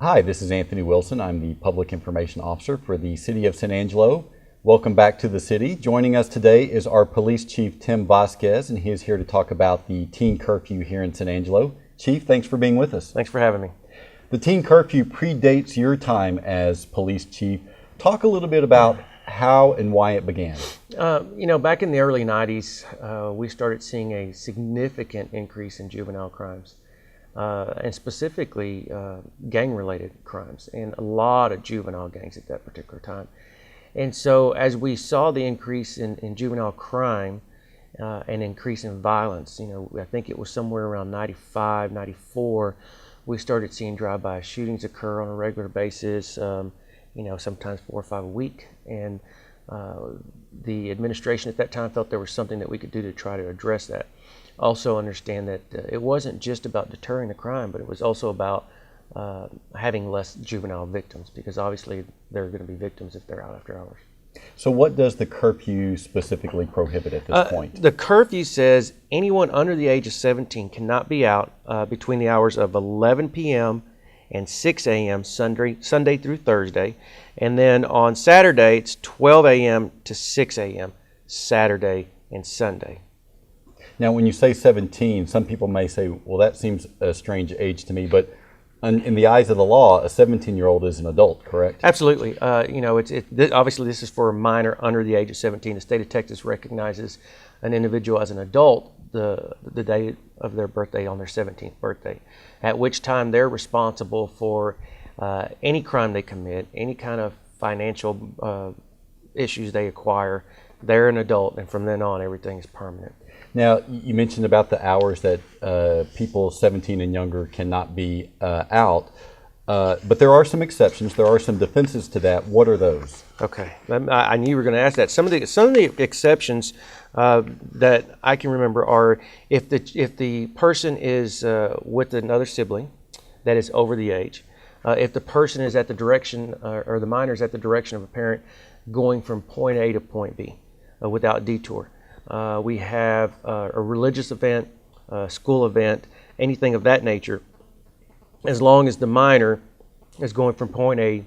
Hi, this is Anthony Wilson. I'm the Public Information Officer for the City of San Angelo. Welcome back to the city. Joining us today is our Police Chief Tim Vasquez, and he is here to talk about the teen curfew here in San Angelo. Chief, thanks for being with us. Thanks for having me. The teen curfew predates your time as police chief. Talk a little bit about how and why it began. Back in the early 90s, we started seeing a significant increase in juvenile crimes. And specifically gang-related crimes, and a lot of juvenile gangs at that particular time. And so as we saw the increase in juvenile crime and increase in violence, I think it was somewhere around 95, 94, we started seeing drive-by shootings occur on a regular basis, sometimes 4 or 5 a week. And the administration at that time felt there was something that we could do to try to address that. Also understand that it wasn't just about deterring the crime, but it was also about having less juvenile victims, because obviously they're going to be victims if they're out after hours. So what does the curfew specifically prohibit at this point? The curfew says anyone under the age of 17 cannot be out between the hours of 11 p.m. and 6 a.m. Sunday through Thursday. And then on Saturday, it's 12 a.m. to 6 a.m. Saturday and Sunday. Now, when you say 17, some people may say, well, that seems a strange age to me, but in the eyes of the law, a 17-year-old is an adult, correct? Absolutely. Obviously, this is for a minor under the age of 17. The state of Texas recognizes an individual as an adult the day of their birthday on their 17th birthday, at which time they're responsible for any crime they commit, any kind of financial issues they acquire. They're an adult, and from then on, everything is permanent. Now, you mentioned about the hours that people 17 and younger cannot be out, but there are some exceptions. There are some defenses to that. What are those? Okay, I knew you were going to ask that. Some of the exceptions that I can remember are if the person is with another sibling that is over the age, if the person is at the direction or the minor is at the direction of a parent going from point A to point B without detour. We have a religious event, a school event, anything of that nature, as long as the minor is going from point A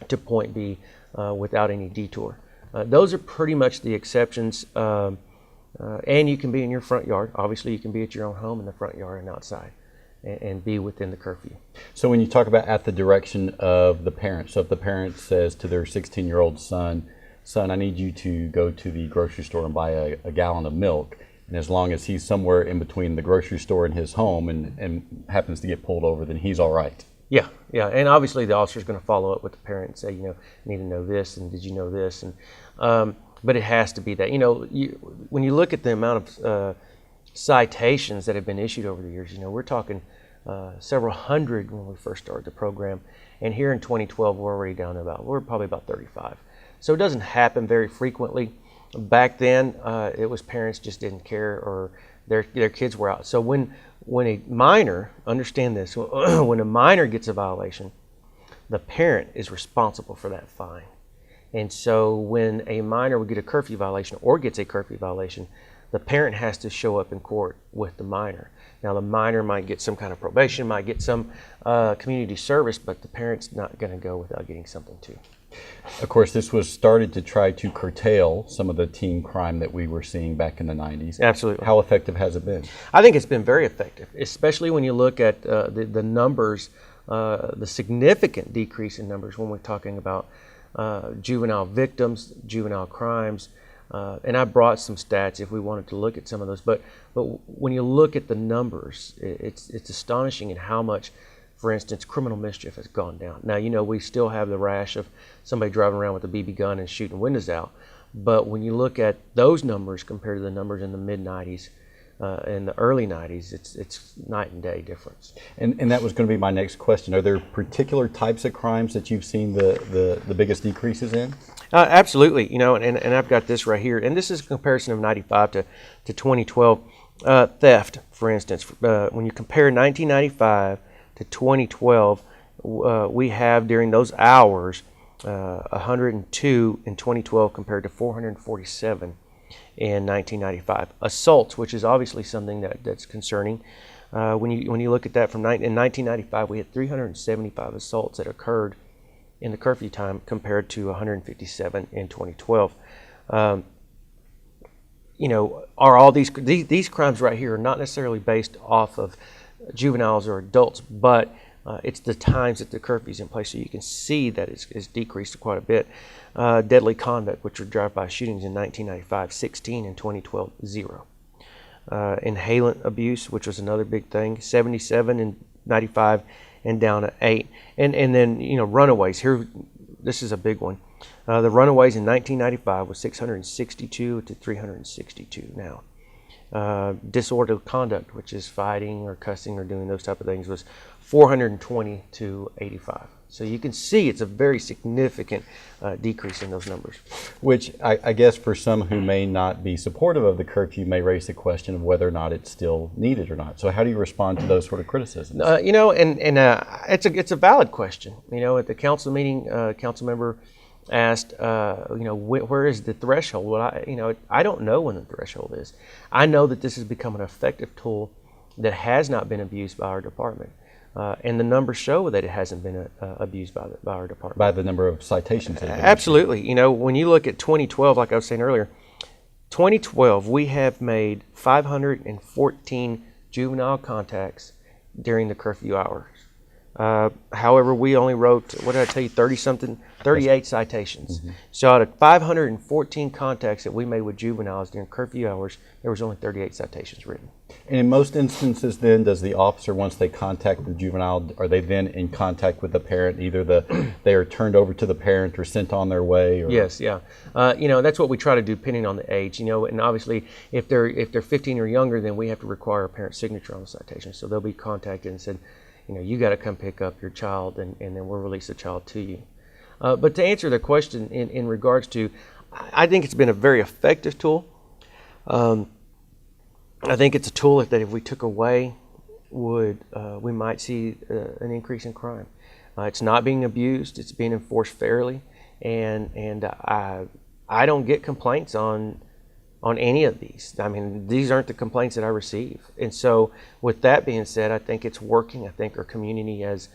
to point B without any detour. Those are pretty much the exceptions. And you can be in your front yard. Obviously, you can be at your own home in the front yard and outside and be within the curfew. So when you talk about at the direction of the parent, so if the parent says to their 16-year-old son, I need you to go to the grocery store and buy a gallon of milk. And as long as he's somewhere in between the grocery store and his home and happens to get pulled over, then he's all right. Yeah. And obviously the officer is going to follow up with the parent and say, I need to know this, and did you know this? And but it has to be that. When you look at the amount of citations that have been issued over the years, we're talking several hundred when we first started the program. And here in 2012, we're already down to we're probably about 35. So it doesn't happen very frequently. Back then, it was parents just didn't care, or their kids were out. So when a minor, understand this, when a minor gets a violation, the parent is responsible for that fine. And so when a minor would get a curfew violation or gets a curfew violation, the parent has to show up in court with the minor. Now, the minor might get some kind of probation, might get some community service, but the parent's not going to go without getting something too. Of course, this was started to try to curtail some of the teen crime that we were seeing back in the 90s. Absolutely. How effective has it been? I think it's been very effective, especially when you look at the numbers, the significant decrease in numbers when we're talking about juvenile victims, juvenile crimes. And I brought some stats if we wanted to look at some of those. But when you look at the numbers, it's astonishing in how much, for instance, criminal mischief has gone down. Now, we still have the rash of somebody driving around with a BB gun and shooting windows out. But when you look at those numbers compared to the numbers in the mid-90s and the early 90s, it's night and day difference. And that was going to be my next question. Are there particular types of crimes that you've seen the biggest decreases in? Absolutely. And I've got this right here. And this is a comparison of 95 to 2012. Theft, for instance. When you compare 1995 to 2012, we have during those hours 102 in 2012 compared to 447 in 1995. Assaults, which is obviously something that's concerning. When you look at that in 1995, we had 375 assaults that occurred in the curfew time compared to 157 in 2012. Are all these crimes right here are not necessarily based off of juveniles or adults, but it's the times that the curfew is in place. So you can see that it's decreased quite a bit. Deadly conduct, which were drive-by shootings in 1995, 16, in 2012, 0. Inhalant abuse, which was another big thing, 77 in 95 and down to 8. And then, runaways. Here, this is a big one. The runaways in 1995 was 662 to 362 now. Disorderly conduct, which is fighting or cussing or doing those type of things, was 420 to 85. So you can see it's a very significant decrease in those numbers. Which I guess for some who may not be supportive of the curfew may raise the question of whether or not it's still needed or not. So how do you respond to those sort of criticisms? It's a valid question. At the council meeting, council member asked, where is the threshold? Well, I don't know when the threshold is. I know that this has become an effective tool that has not been abused by our department. And the numbers show that it hasn't been abused by our department. By the number of citations that have been Absolutely. When you look at 2012, like I was saying earlier, 2012, we have made 514 juvenile contacts during the curfew hours. However, we only wrote, 38 citations. Mm-hmm. So out of 514 contacts that we made with juveniles during curfew hours, there was only 38 citations written. And in most instances then, does the officer, once they contact the juvenile, are they then in contact with the parent? Either they are turned over to the parent or sent on their way? Or? Yes, yeah. That's what we try to do depending on the age. And obviously if they're 15 or younger, then we have to require a parent's signature on the citation. So they'll be contacted and said, you got to come pick up your child, and then we'll release the child to you. But to answer the question in regards to, I think it's been a very effective tool. I think it's a tool that if we took away, we might see an increase in crime. It's not being abused; it's being enforced fairly, and I don't get complaints on any of these. I mean, these aren't the complaints that I receive. And so, with that being said, I think it's working. I think our community has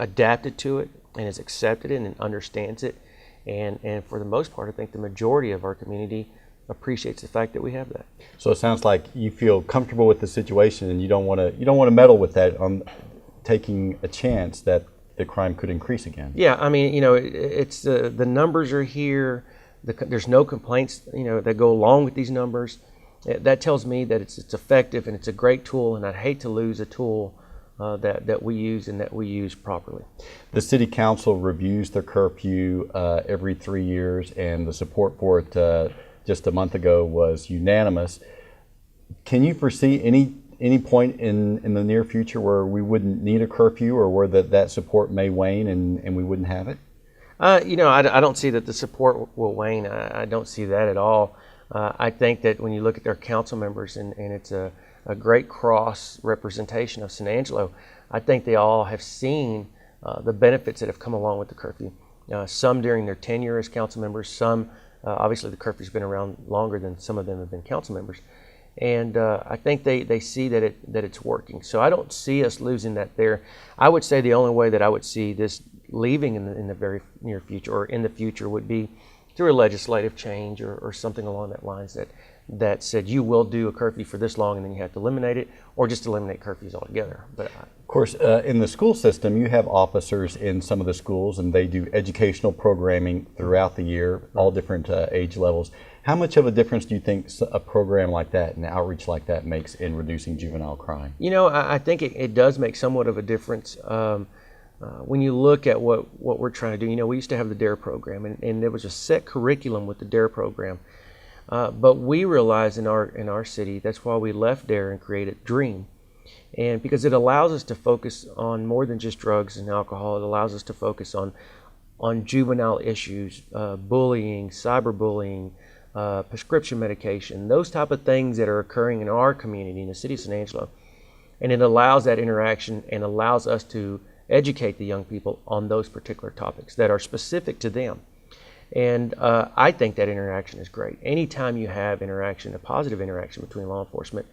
adapted to it and has accepted it and understands it. And for the most part, I think the majority of our community appreciates the fact that we have that. So it sounds like you feel comfortable with the situation, and you don't want to meddle with that on taking a chance that the crime could increase again. Yeah, I mean, it's the numbers are here. There's no complaints, that go along with these numbers. That tells me that it's effective and it's a great tool, and I'd hate to lose a tool that we use and that we use properly. The City Council reviews the curfew every 3 years, and the support for it just a month ago was unanimous. Can you foresee any point in the near future where we wouldn't need a curfew, or where that support may wane and we wouldn't have it? I don't see that the support will wane. I don't see that at all. I think that when you look at their council members, and it's a great cross representation of San Angelo, I think they all have seen the benefits that have come along with the curfew. Some during their tenure as council members, some obviously the curfew's been around longer than some of them have been council members. And I think they see that it's working. So I don't see us losing that there. I would say the only way that I would see this leaving in the very near future, or in the future, would be through a legislative change or something along that lines that said you will do a curfew for this long and then you have to eliminate it, or just eliminate curfews altogether. But of course, in the school system, you have officers in some of the schools, and they do educational programming throughout the year, all different age levels. How much of a difference do you think a program like that and outreach like that makes in reducing juvenile crime? I think it does make somewhat of a difference. When you look at what we're trying to do, we used to have the DARE program, and there was a set curriculum with the DARE program. But we realized in our city, that's why we left DARE and created DREAM. And because it allows us to focus on more than just drugs and alcohol, it allows us to focus on juvenile issues, bullying, cyberbullying, prescription medication, those type of things that are occurring in our community in the city of San Angelo. And it allows that interaction and allows us to educate the young people on those particular topics that are specific to them. And I think that interaction is great. Anytime you have interaction, a positive interaction between law enforcement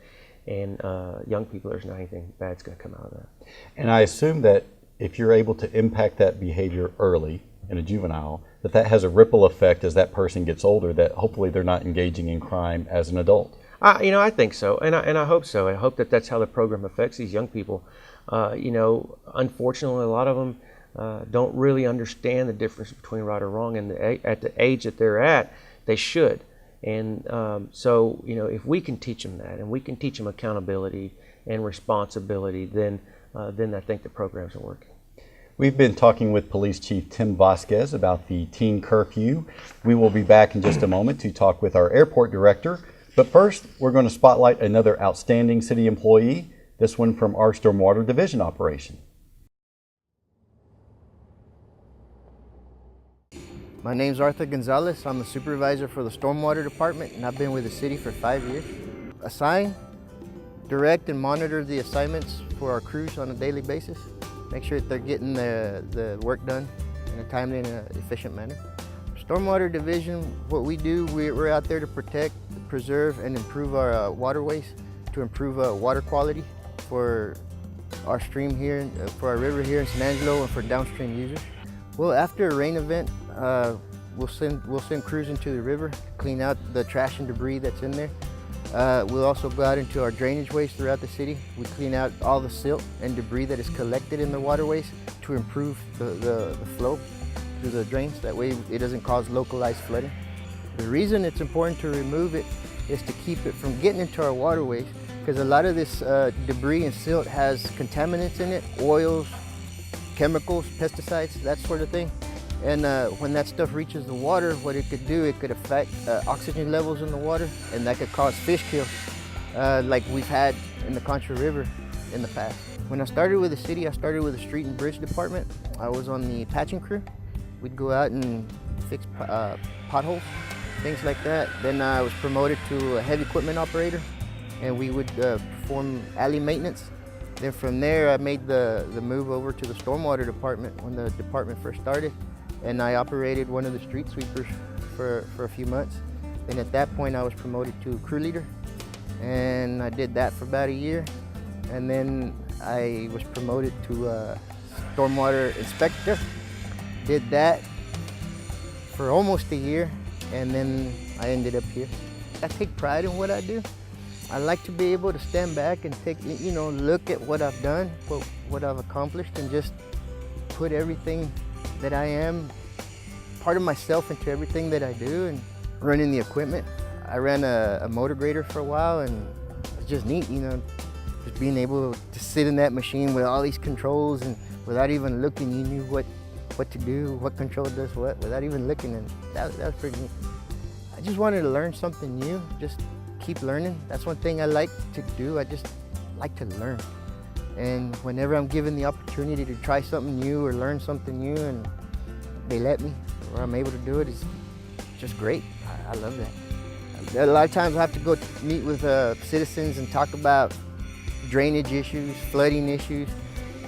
and young people, there's not anything bad's going to come out of that. And I assume that if you're able to impact that behavior early in a juvenile, that has a ripple effect as that person gets older, that hopefully they're not engaging in crime as an adult. I think so, and I hope so. I hope that that's how the program affects these young people. Unfortunately, a lot of them don't really understand the difference between right or wrong, and at the age that they're at, they should. And so, if we can teach them that, and we can teach them accountability and responsibility, then I think the programs are working. We've been talking with Police Chief Tim Vasquez about the teen curfew. We will be back in just a moment to talk with our airport director. But first, we're going to spotlight another outstanding city employee, this one from our Stormwater Division operation. My name's Arthur Gonzalez. I'm the supervisor for the Stormwater Department, and I've been with the city for 5 years. Assign, direct, and monitor the assignments for our crews on a daily basis. Make sure that they're getting the work done in a timely and efficient manner. Stormwater Division, what we do, we're out there to protect, preserve, and improve our waterways, to improve water quality for our stream here, for our river here in San Angelo, and for downstream users. Well, after a rain event, we'll send crews into the river to clean out the trash and debris that's in there. We'll also go out into our drainage ways throughout the city. We clean out all the silt and debris that is collected in the waterways to improve the flow through the drains. That way it doesn't cause localized flooding. The reason it's important to remove it is to keep it from getting into our waterways, because a lot of this debris and silt has contaminants in it, oils, chemicals, pesticides, that sort of thing. And when that stuff reaches the water, what it could do, it could affect oxygen levels in the water, and that could cause fish kills like we've had in the Contra River in the past. When I started with the city, I started with the street and bridge department. I was on the patching crew. We'd go out and fix potholes, things like that. Then I was promoted to a heavy equipment operator, and we would perform alley maintenance. Then from there, I made the move over to the stormwater department when the department first started, and I operated one of the street sweepers for a few months. Then at that point, I was promoted to crew leader, and I did that for about a year. And then I was promoted to stormwater inspector. Did that for almost a year, and then I ended up here. I take pride in what I do. I like to be able to stand back and take, look at what I've done, what I've accomplished, and just put everything that I am, part of myself, into everything that I do. And running the equipment, I ran a motor grader for a while, and it's just neat, just being able to sit in that machine with all these controls, and without even looking, you knew what to do, what control does what, without even looking, and that was pretty neat. I just wanted to learn something new, just keep learning. That's one thing I like to do. I just like to learn. And whenever I'm given the opportunity to try something new or learn something new, and they let me, or I'm able to do it, it's just great. I love that. A lot of times I have to go meet with citizens and talk about drainage issues, flooding issues,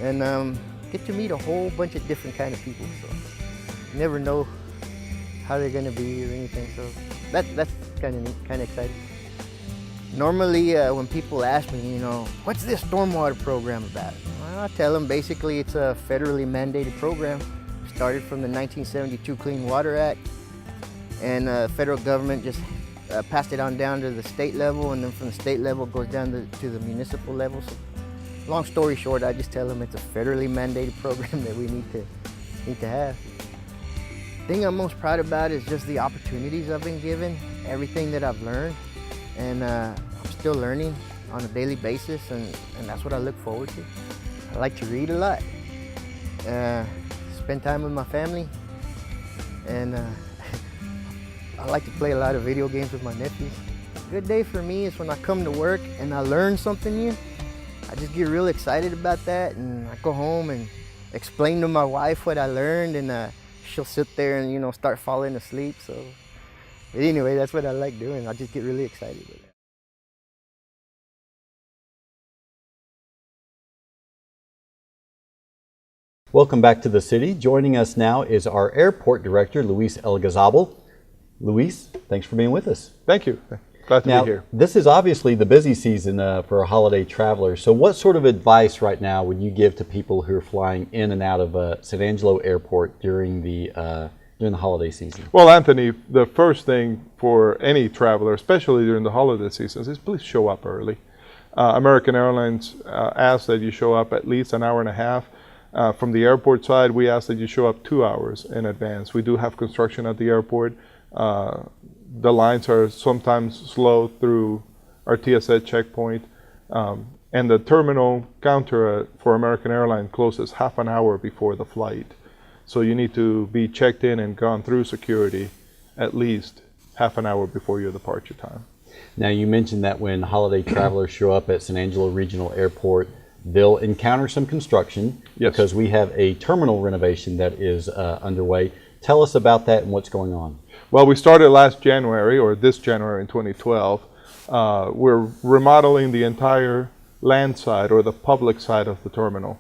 and get to meet a whole bunch of different kind of people. So you never know how they're gonna be or anything. So that's kind of neat, kind of exciting. Normally, when people ask me, what's this stormwater program about? Well, I tell them basically it's a federally mandated program. It started from the 1972 Clean Water Act, and the federal government just passed it on down to the state level, and then from the state level it goes down to the municipal level. So, long story short, I just tell them it's a federally mandated program that we need to have. The thing I'm most proud about is just the opportunities I've been given, everything that I've learned. And I'm still learning on a daily basis, and that's what I look forward to. I like to read a lot, spend time with my family, and I like to play a lot of video games with my nephews. A good day for me is when I come to work and I learn something new. I just get real excited about that, and I go home and explain to my wife what I learned, and she'll sit there and start falling asleep. So. But anyway, that's what I like doing. I just get really excited with it. Welcome back to the city. Joining us now is our airport director, Luis Elgazabal. Luis, thanks for being with us. Thank you. Glad to Now, be here. this is obviously the busy season for holiday travelers. So what sort of advice right now would you give to people who are flying in and out of San Angelo Airport during the holiday season? Well, Anthony, the first thing for any traveler, especially during the holiday seasons, is please show up early. American Airlines asks that you show up at least an hour and a half. From the airport side, we ask that you show up 2 hours in advance. We do have construction at the airport. The lines are sometimes slow through our TSA checkpoint. And the terminal counter for American Airlines closes half an hour before the flight. So you need to be checked in and gone through security at least half an hour before your departure time. Now, you mentioned that when holiday travelers show up at San Angelo Regional Airport, they'll encounter some construction. Yes. Because we have a terminal renovation that is underway. Tell us about that and what's going on. Well, we started last January, or this January in 2012. We're remodeling the entire land side, or the public side of the terminal,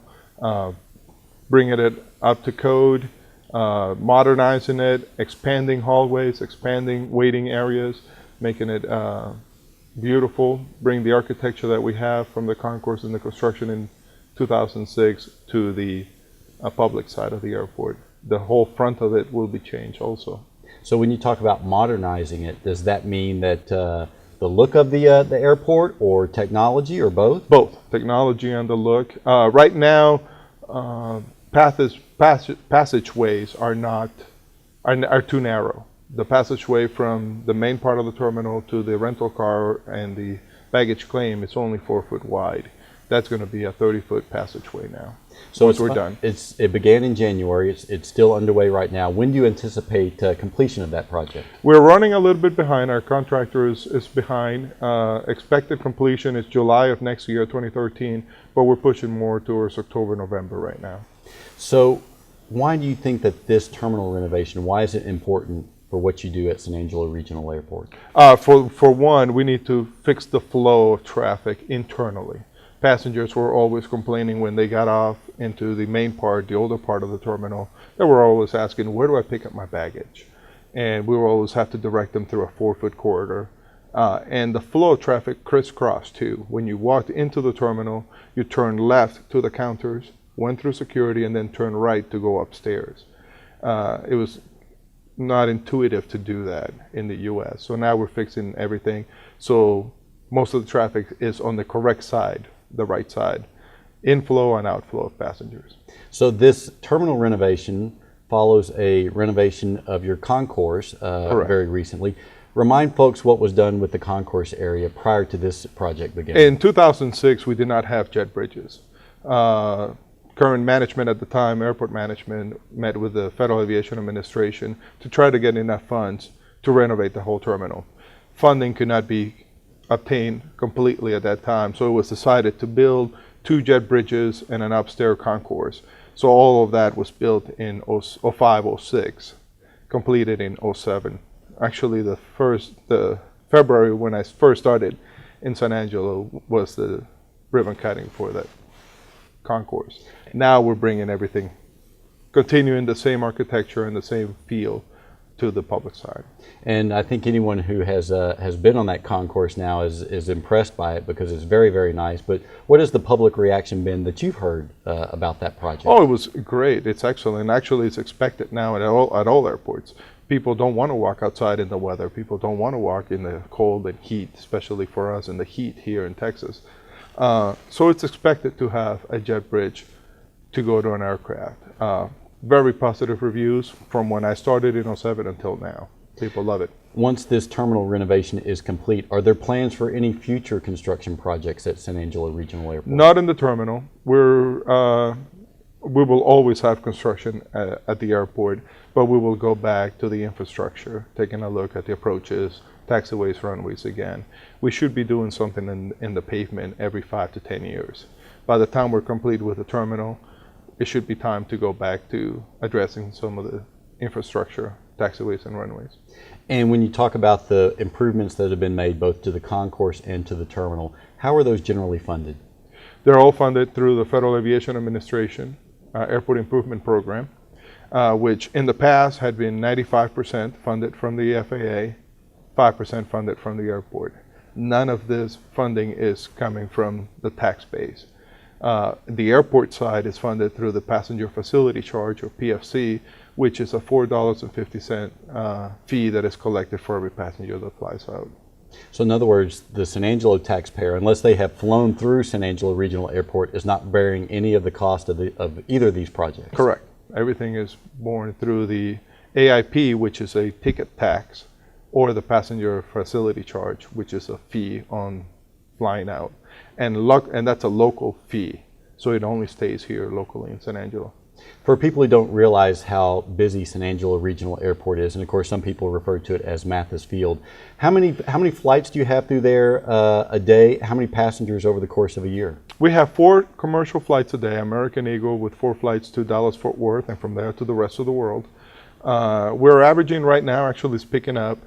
bringing it up to code, modernizing it, expanding hallways, expanding waiting areas, making it beautiful, bring the architecture that we have from the concourse and the construction in 2006 to the public side of the airport. The whole front of it will be changed also. So when you talk about modernizing it, does that mean that the look of the airport, or technology, or both? Both technology and the look. Right now, passageways are too narrow. The passageway from the main part of the terminal to the rental car and the baggage claim is only 4 foot wide. That's going to be a 30-foot passageway now. So once we're done. It began in January. It's still underway right now. When do you anticipate completion of that project? We're running a little bit behind. Our contractor is behind. Expected completion is July of next year, 2013, but we're pushing more towards October, November right now. So why do you think that this terminal renovation, why is it important for what you do at San Angelo Regional Airport? For one, we need to fix the flow of traffic internally. Passengers were always complaining when they got off into the main part, the older part of the terminal. They were always asking, where do I pick up my baggage? And we would always have to direct them through a 4-foot corridor. And the flow of traffic crisscrossed too. When you walked into the terminal, you turned left to the counters, went through security, and then turned right to go upstairs. It was not intuitive to do that in the US. So now we're fixing everything. So most of the traffic is on the correct side, the right side, inflow and outflow of passengers. So this terminal renovation follows a renovation of your concourse very recently. Remind folks what was done with the concourse area prior to this project beginning. In 2006, we did not have jet bridges. Current management at the time, airport management, met with the Federal Aviation Administration to try to get enough funds to renovate the whole terminal. Funding could not be obtained completely at that time, so it was decided to build 2 jet bridges and an upstairs concourse. So all of that was built in 05, 06, completed in 07. Actually, the February when I first started in San Angelo was the ribbon cutting for that concourse. Now we're bringing everything, continuing the same architecture and the same feel to the public side. And I think anyone who has been on that concourse now is impressed by it, because it's very, very nice. But what has the public reaction been that you've heard about that project? Oh, it was great. It's excellent. Actually, it's expected now at all airports. People don't want to walk outside in the weather. People don't want to walk in the cold and heat, especially for us in the heat here in Texas. So it's expected to have a jet bridge to go to an aircraft. Very positive reviews from when I started in 07 until now. People love it. Once this terminal renovation is complete, are there plans for any future construction projects at San Angelo Regional Airport? Not in the terminal. We will always have construction at the airport, but we will go back to the infrastructure, taking a look at the approaches, taxiways, runways again. We should be doing something in the pavement every 5 to 10 years. By the time we're complete with the terminal, it should be time to go back to addressing some of the infrastructure, taxiways and runways. And when you talk about the improvements that have been made both to the concourse and to the terminal, how are those generally funded? They're all funded through the Federal Aviation Administration. Airport Improvement Program, which in the past had been 95% funded from the FAA, 5% funded from the airport. None of this funding is coming from the tax base. The airport side is funded through the passenger facility charge, or PFC, which is a $4.50 fee that is collected for every passenger that flies out. So in other words, the San Angelo taxpayer, unless they have flown through San Angelo Regional Airport, is not bearing any of the cost of either of these projects. Correct. Everything is borne through the AIP, which is a ticket tax, or the passenger facility charge, which is a fee on flying out. And that's a local fee, so it only stays here locally in San Angelo. For people who don't realize how busy San Angelo Regional Airport is, and of course some people refer to it as Mathis Field, how many flights do you have through there a day? How many passengers over the course of a year? We have 4 commercial flights a day, American Eagle, with 4 flights to Dallas-Fort Worth, and from there to the rest of the world. We're averaging right now, actually it's picking up,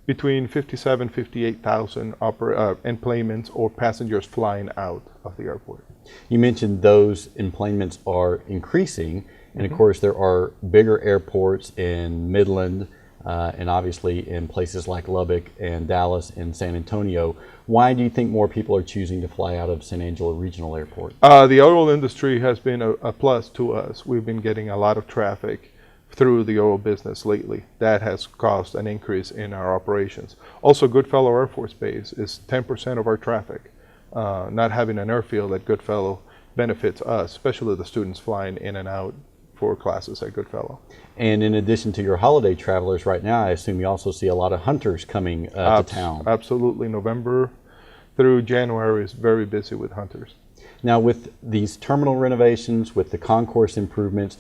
between 57,000, 58,000 enplanements or passengers flying out of the airport. You mentioned those enplanements are increasing, and of course there are bigger airports in Midland and obviously in places like Lubbock and Dallas and San Antonio. Why do you think more people are choosing to fly out of San Angelo Regional Airport? The oil industry has been a plus to us. We've been getting a lot of traffic through the oil business lately. That has caused an increase in our operations. Also, Goodfellow Air Force Base is 10% of our traffic. Not having an airfield at Goodfellow benefits us, especially the students flying in and out for classes at Goodfellow. And in addition to your holiday travelers right now, I assume you also see a lot of hunters coming to town. Absolutely. November through January is very busy with hunters. Now with these terminal renovations, with the concourse improvements,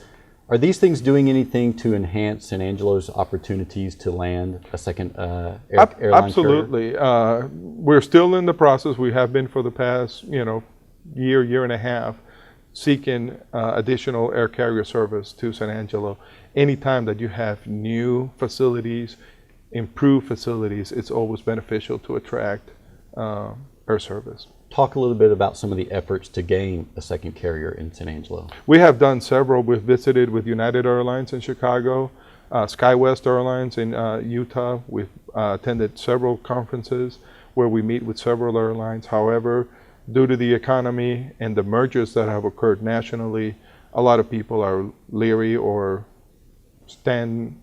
are these things doing anything to enhance San Angelo's opportunities to land a second airline Absolutely. We're still in the process. We have been for the past, year and a half, seeking additional air carrier service to San Angelo. Anytime that you have new facilities, improved facilities, it's always beneficial to attract air service. Talk a little bit about some of the efforts to gain a second carrier in San Angelo. We have done several. We've visited with United Airlines in Chicago, SkyWest Airlines in Utah. We've attended several conferences where we meet with several airlines. However, due to the economy and the mergers that have occurred nationally, a lot of people are leery or stand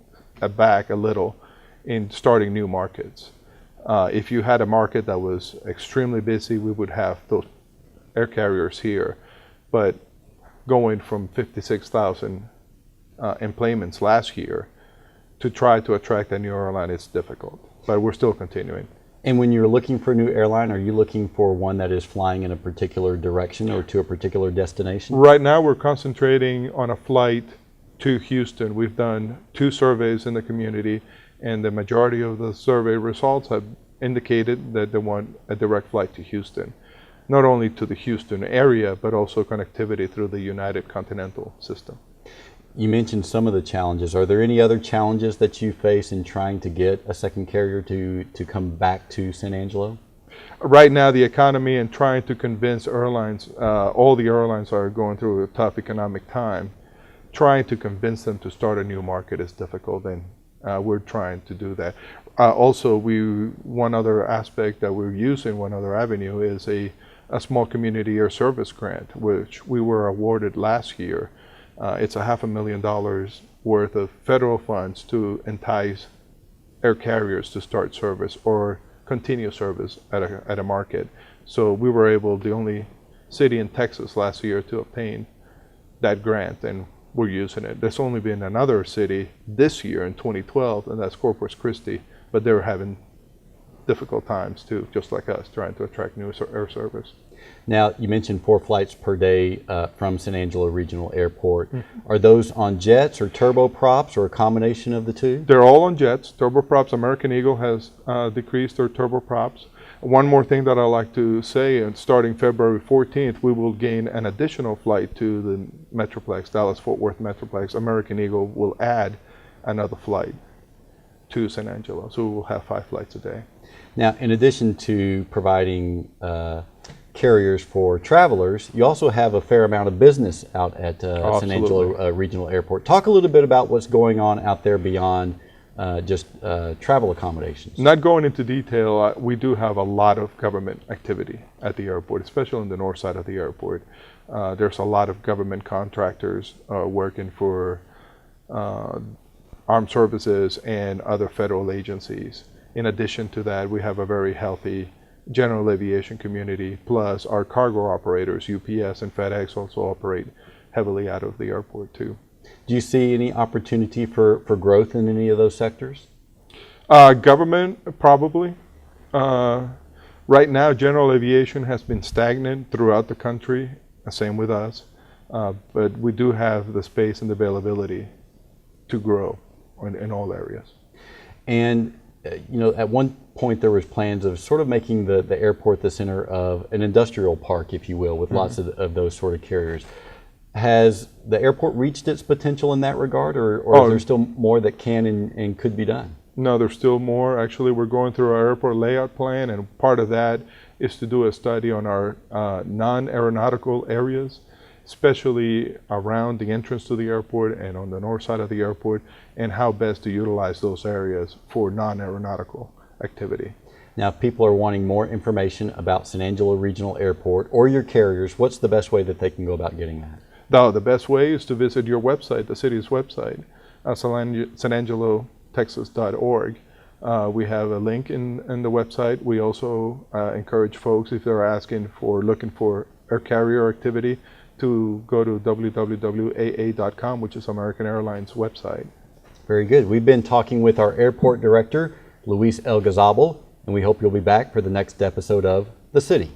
back a little in starting new markets. If you had a market that was extremely busy, we would have those air carriers here. But going from 56,000 enplanements last year to try to attract a new airline is difficult. But we're still continuing. And when you're looking for a new airline, are you looking for one that is flying in a particular direction or to a particular destination? Right now we're concentrating on a flight to Houston. We've done 2 surveys in the community, and the majority of the survey results have indicated that they want a direct flight to Houston, not only to the Houston area, but also connectivity through the United Continental system. You mentioned some of the challenges. Are there any other challenges that you face in trying to get a second carrier to come back to San Angelo? Right now, the economy and trying to convince airlines, all the airlines are going through a tough economic time. Trying to convince them to start a new market is difficult, and we're trying to do that. Also, one other aspect that we're using, one other avenue, is a small community air service grant, which we were awarded last year. It's $500,000 worth of federal funds to entice air carriers to start service or continue service at a market. So we were able, the only city in Texas last year to obtain that grant, and we're using it. There's only been another city this year in 2012, and that's Corpus Christi, but they're having difficult times too, just like us, trying to attract new air service. Now, you mentioned 4 flights per day from San Angelo Regional Airport. Are those on jets or turboprops or a combination of the two? They're all on jets. Turboprops, American Eagle has decreased their turboprops. One more thing that I'd like to say, and starting February 14th, we will gain an additional flight to the Metroplex, Dallas-Fort Worth Metroplex. American Eagle will add another flight to San Angelo, so we will have 5 flights a day. Now, in addition to providing carriers for travelers, you also have a fair amount of business out at San Angelo Regional Airport. Talk a little bit about what's going on out there beyond just travel accommodations. Not going into detail, we do have a lot of government activity at the airport, especially on the north side of the airport. There's a lot of government contractors working for armed services and other federal agencies. In addition to that, we have a very healthy general aviation community, plus our cargo operators, UPS and FedEx, also operate heavily out of the airport too. Do you see any opportunity for growth in any of those sectors? Government, probably. Right now, general aviation has been stagnant throughout the country, same with us, but we do have the space and the availability to grow in all areas. And you know, at one point there was plans of sort of making the airport the center of an industrial park, if you will, with lots of those sort of carriers. Has the airport reached its potential in that regard, or is there still more that can and could be done? No, there's still more. Actually, we're going through our airport layout plan, and part of that is to do a study on our non-aeronautical areas, especially around the entrance to the airport and on the north side of the airport, and how best to utilize those areas for non-aeronautical activity. Now, if people are wanting more information about San Angelo Regional Airport or your carriers, what's the best way that they can go about getting that? The best way is to visit your website, the city's website, sanangelotexas.org. We have a link in the website. We also encourage folks, if they're looking for air carrier activity, to go to www.aa.com, which is American Airlines website. Very good. We've been talking with our airport director, Luis El Gazabal, and we hope you'll be back for the next episode of The City.